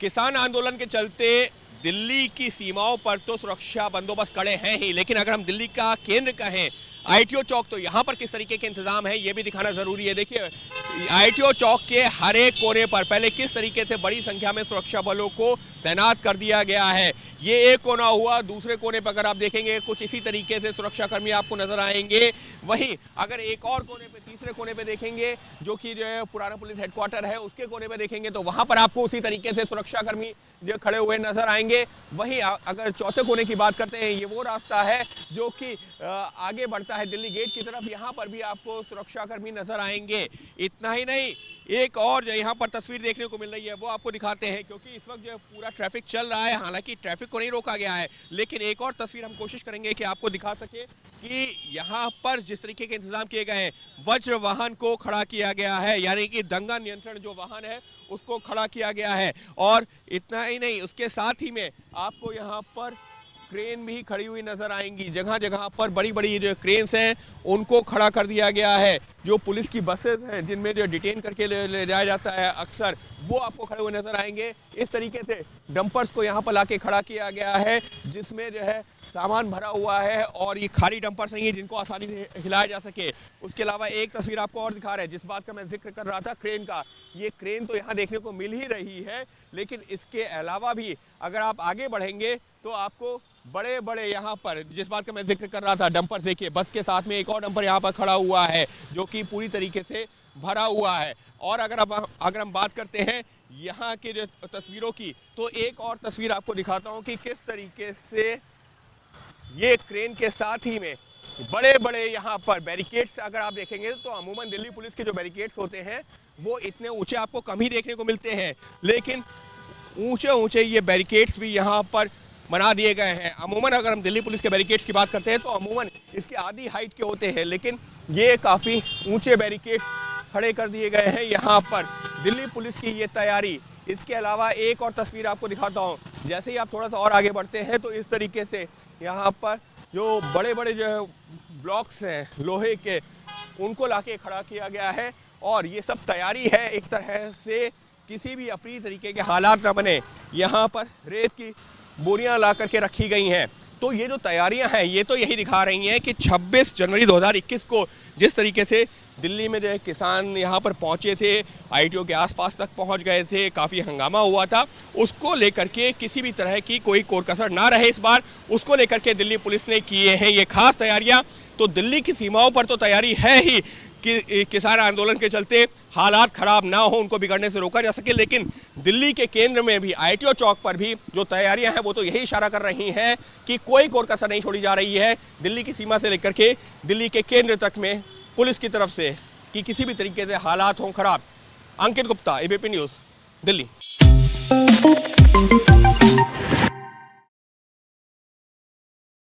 किसान आंदोलन के चलते दिल्ली की सीमाओं पर तो सुरक्षा बंदोबस्त कड़े हैं ही, लेकिन अगर हम दिल्ली का केंद्र कहें आईटीओ चौक, तो यहाँ पर किस तरीके के इंतजाम है ये भी दिखाना जरूरी है। देखिए आईटीओ चौक के हर एक कोने पर पहले किस तरीके से बड़ी संख्या में सुरक्षा बलों को तैनात कर दिया गया है। ये एक कोना हुआ, दूसरे कोने पर अगर आप देखेंगे कुछ इसी तरीके से सुरक्षाकर्मी आपको नजर आएंगे। वहीं अगर एक और कोने पे, तीसरे कोने पे देखेंगे जो कि जो है पुराना पुलिस हेडक्वार्टर है, उसके कोने पे देखेंगे तो वहां पर आपको उसी तरीके से सुरक्षाकर्मी जो खड़े हुए नजर आएंगे। वहीं अगर चौथे कोने की बात करते हैं, ये वो रास्ता है जो कि आगे बढ़ता है दिल्ली गेट की तरफ, यहाँ पर भी आपको सुरक्षाकर्मी नजर आएंगे। इतना ही नहीं, एक और जो यहाँ पर तस्वीर देखने को मिल रही है वो आपको दिखाते हैं, क्योंकि इस वक्त जो पूरा ट्रैफिक चल रहा है, हालांकि ट्रैफिक को नहीं रोका गया है, लेकिन एक और तस्वीर हम कोशिश करेंगे कि आपको दिखा सके कि यहाँ पर जिस तरीके के इंतजाम किए गए हैं, वज्र वाहन को खड़ा किया गया है, यानी कि दंगा नियंत्रण जो वाहन है उसको खड़ा किया गया है। और इतना ही नहीं, उसके साथ ही में आपको यहाँ पर क्रेन भी खड़ी हुई नजर आएंगी। जगह जगह पर बड़ी बड़ी जो क्रेन्स हैं उनको खड़ा कर दिया गया है। जो पुलिस की बसेस हैं जिनमें जो डिटेन करके ले जाया जाता है अक्सर, वो आपको खड़े हुए नजर आएंगे। इस तरीके से डंपर्स को यहाँ पर लाके खड़ा किया गया है, जिसमें जो है सामान भरा हुआ है, और ये खाली डंपर्स नहीं है जिनको आसानी से हिलाया जा सके। उसके अलावा एक तस्वीर आपको और दिखा रहे हैं, जिस बात का मैं जिक्र कर रहा था क्रेन का। ये क्रेन तो यहाँ देखने को मिल ही रही है, लेकिन इसके अलावा भी अगर आप आगे बढ़ेंगे तो आपको बड़े बड़े यहाँ पर, जिस बात का मैं जिक्र कर रहा था, डंपर देखिए, बस के साथ में एक और डंपर यहाँ पर खड़ा हुआ है जो कि पूरी तरीके से भरा हुआ है। और अगर हम बात करते हैं यहाँ के जो तस्वीरों की, तो एक और तस्वीर आपको दिखाता हूँ कि किस तरीके से ये क्रेन के साथ ही में बड़े बड़े यहाँ पर बैरिकेड्स अगर आप देखेंगे तो अमूमन दिल्ली पुलिस के जो बैरिकेड्स होते हैं वो इतने ऊंचे आपको कम ही देखने को मिलते हैं, लेकिन ऊंचे ऊंचे ये बैरिकेड्स भी यहाँ पर बना दिए गए हैं। अमूमन अगर हम दिल्ली पुलिस के बैरिकेड्स की बात करते हैं तो अमूमन इसके आधी हाइट के होते हैं, लेकिन ये काफ़ी ऊंचे बैरिकेड्स खड़े कर दिए गए हैं यहाँ पर। दिल्ली पुलिस की ये तैयारी। इसके अलावा एक और तस्वीर आपको दिखाता हूँ। जैसे ही आप थोड़ा सा और आगे बढ़ते हैं तो इस तरीके से यहाँ पर जो बड़े बड़े जो ब्लॉक्स हैं लोहे के, उनको लाके खड़ा किया गया है। और ये सब तैयारी है एक तरह से, किसी भी अप्रिय तरीके के हालात न बने। यहाँ पर रेत की बोरियां ला करके रखी गई हैं। तो ये जो तैयारियां हैं ये तो यही दिखा रही हैं कि 26 जनवरी 2021 को जिस तरीके से दिल्ली में जो है किसान यहाँ पर पहुँचे थे, आईटीओ के आसपास तक पहुँच गए थे, काफ़ी हंगामा हुआ था, उसको लेकर के किसी भी तरह की कोई कोर-कसर ना रहे इस बार, उसको लेकर के दिल्ली पुलिस ने किए हैं ये खास तैयारियाँ। तो दिल्ली की सीमाओं पर तो तैयारी है ही कि किसान आंदोलन के चलते हालात खराब ना हो, उनको बिगड़ने से रोका जा सके, लेकिन दिल्ली के केंद्र में भी आईटीओ चौक पर भी जो तैयारियां हैं वो तो यही इशारा कर रही हैं कि कोई कोर कसर नहीं छोड़ी जा रही है दिल्ली की सीमा से लेकर के दिल्ली के केंद्र तक में पुलिस की तरफ से, कि किसी भी तरीके से हालात हों खराब। अंकित गुप्ता, एबीपी न्यूज़, दिल्ली।